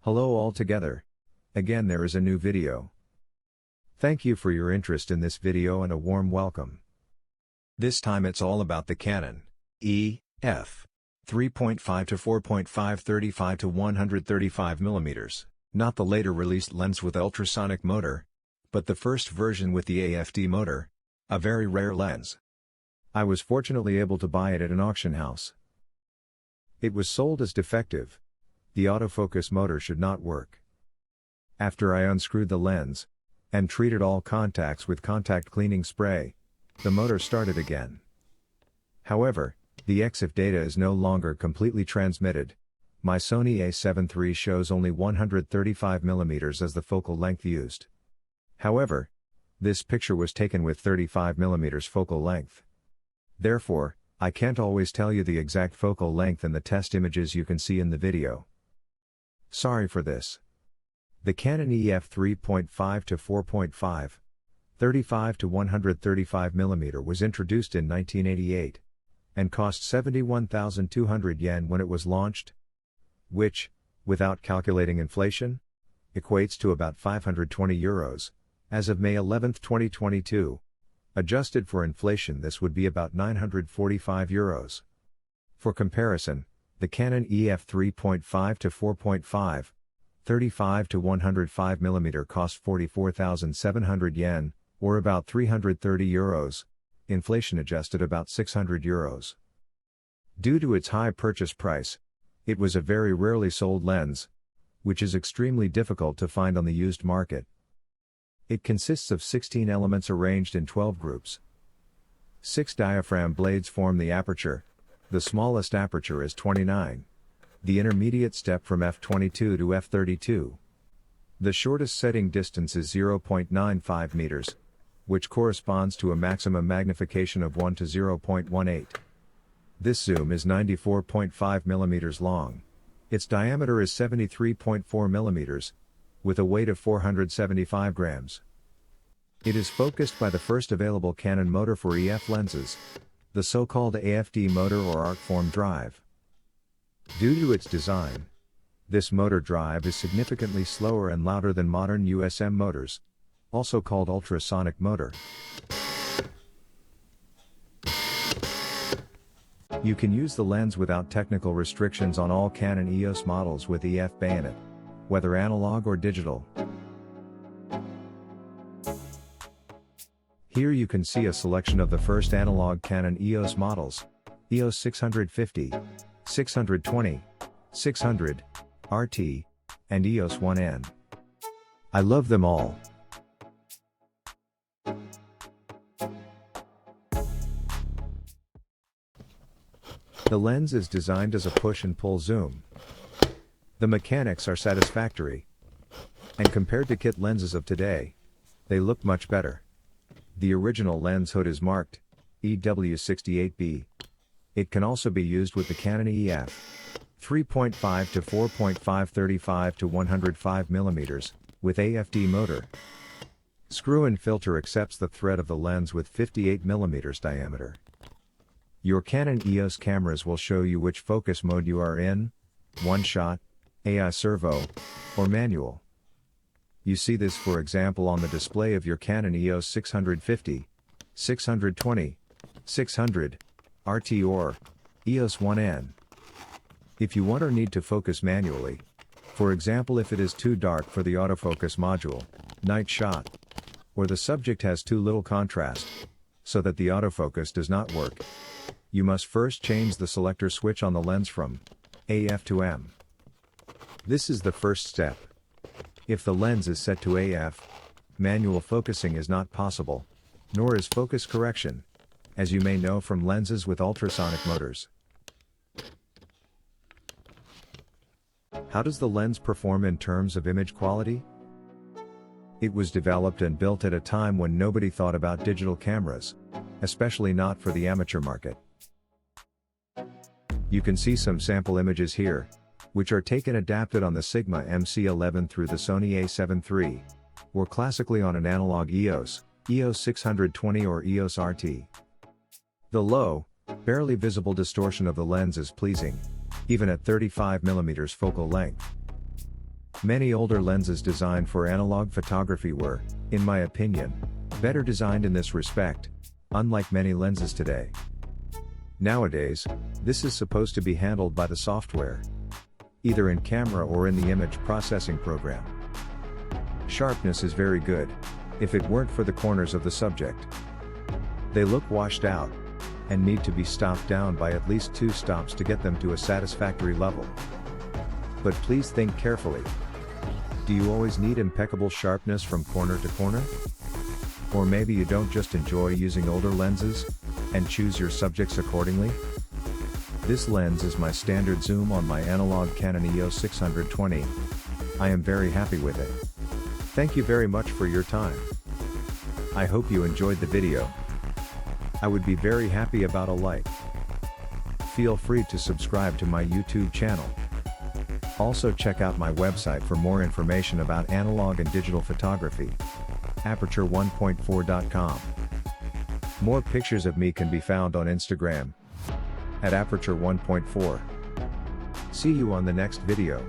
Hello all together. Again there is a new video. Thank you for your interest in this video and a warm welcome. This time it's all about the Canon EF 3.5 to 4.5 35 to 135 mm, not the later released lens with ultrasonic motor, but the first version with the AFD-Motor, a very rare lens. I was fortunately able to buy it at an auction house. It was sold as defective. The autofocus motor should not work. After I unscrewed the lens and treated all contacts with contact cleaning spray, the motor started again. However, the EXIF data is no longer completely transmitted. My Sony A7 III shows only 135 mm as the focal length used. However, this picture was taken with 35 mm focal length. Therefore, I can't always tell you the exact focal length in the test images you can see in the video. Sorry for this. The Canon EF 3.5 to 4.5, 35 to 135 mm was introduced in 1988 and cost 71,200 yen when it was launched, which, without calculating inflation, equates to about 520 euros, as of May 11, 2022. Adjusted for inflation, this would be about 945 euros. For comparison, the Canon EF 3.5 to 4.5, 35 to 105 mm cost 44,700 yen, or about 330 euros, inflation adjusted about 600 euros. Due to its high purchase price, it was a very rarely sold lens, which is extremely difficult to find on the used market. It consists of 16 elements arranged in 12 groups. 6 diaphragm blades form the aperture. The smallest aperture is 29. The intermediate step from f22 to f32. The shortest setting distance is 0.95 meters, which corresponds to a maximum magnification of 1 to 0.18. This zoom is 94.5 millimeters long. Its diameter is 73.4 millimeters, with a weight of 475 grams. It is focused by the first available Canon motor for EF lenses, the so-called AFD-Motor or AFD-Drive. Due to its design, this motor drive is significantly slower and louder than modern USM motors, also called ultrasonic motor. You can use the lens without technical restrictions on all Canon EOS models with EF bayonet, whether analog or digital. Here you can see a selection of the first analog Canon EOS models: EOS 650, 620, 600, RT, and EOS 1N. I love them all. The lens is designed as a push and pull zoom. The mechanics are satisfactory, and compared to kit lenses of today, they look much better. The original lens hood is marked EW68B. It can also be used with the Canon EF 3.5 to 4.5 35 to 105 mm with AFD-Motor. Screw-in filter accepts the thread of the lens with 58 mm diameter. Your Canon EOS cameras will show you which focus mode you are in: one shot, AI servo, or manual. You see this for example on the display of your Canon EOS 650, 620, 600, RT or EOS 1N. If you want or need to focus manually, for example if it is too dark for the autofocus module, night shot, or the subject has too little contrast, so that the autofocus does not work, you must first change the selector switch on the lens from AF to M. This is the first step. If the lens is set to AF, manual focusing is not possible, nor is focus correction, as you may know from lenses with ultrasonic motors. How does the lens perform in terms of image quality? It was developed and built at a time when nobody thought about digital cameras, especially not for the amateur market. You can see some sample images here, which are taken adapted on the Sigma MC11 through the Sony A7 III, or classically on an analog EOS 620 or EOS RT. The low, barely visible distortion of the lens is pleasing, even at 35 mm focal length. Many older lenses designed for analog photography were, in my opinion, better designed in this respect, unlike many lenses today. Nowadays, this is supposed to be handled by the software, either in camera or in the image processing program. Sharpness is very good, if it weren't for the corners of the subject. They look washed out, and need to be stopped down by at least 2 stops to get them to a satisfactory level. But please think carefully. Do you always need impeccable sharpness from corner to corner? Or maybe you don't just enjoy using older lenses, and choose your subjects accordingly? This lens is my standard zoom on my analog Canon EOS 620. I am very happy with it. Thank you very much for your time. I hope you enjoyed the video. I would be very happy about a like. Feel free to subscribe to my YouTube channel. Also check out my website for more information about analog and digital photography. Aperture1.4.com. More pictures of me can be found on Instagram at Aperture1.4. See you on the next video.